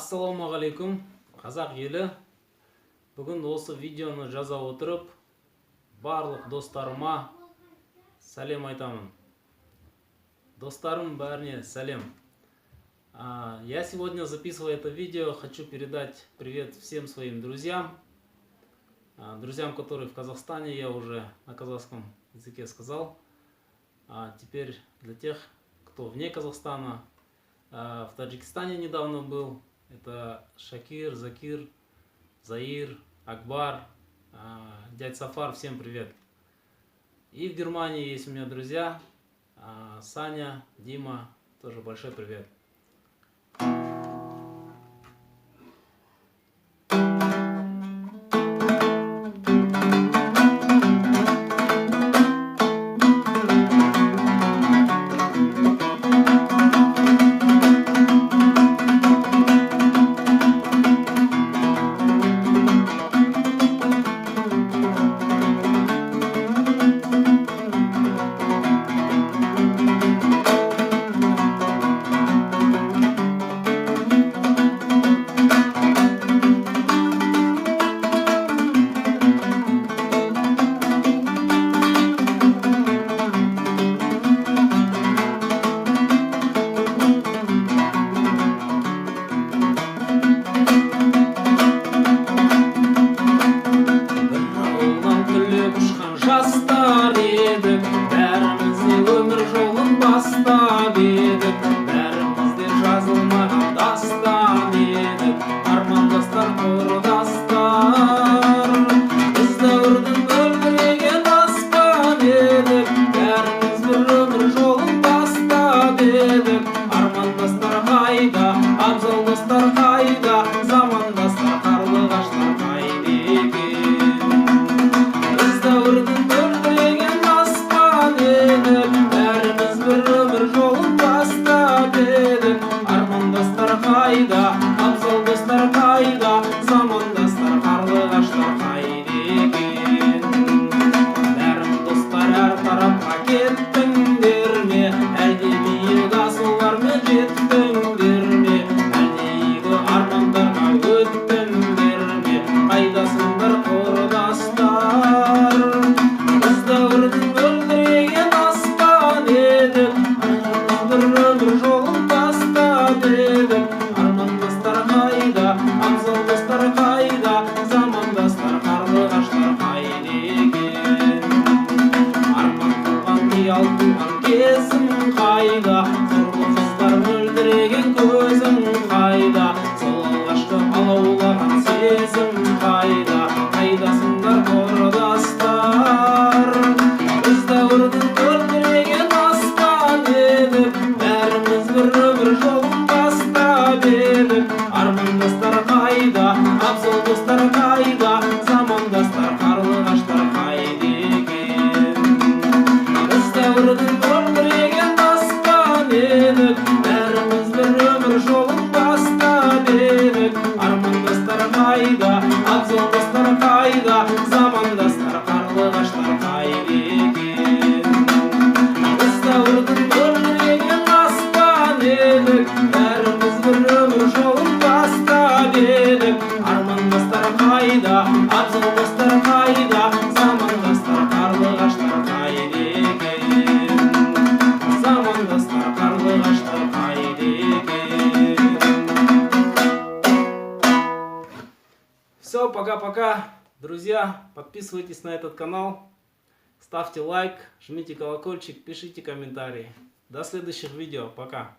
Ассалаумағалейкум, қазақ елі. Бүгін осы видеоны жаза отырып, барлық достарыма сәлем айтамын. Достарым бәріне сәлем. Я сегодня, записывая это видео, хочу передать привет всем своим друзьям. Друзьям, которые в Казахстане, я уже на казахском языке сказал. Теперь для тех, кто вне Казахстана, в Таджикистане недавно был. Это Шакир, Закир, Заир, Акбар, дядь Сафар, всем привет. И в Германии есть у меня друзья, Саня, Дима, тоже большой привет. Все, пока-пока, друзья, подписывайтесь на этот канал, ставьте лайк, жмите колокольчик, пишите комментарии. До следующих видео, пока.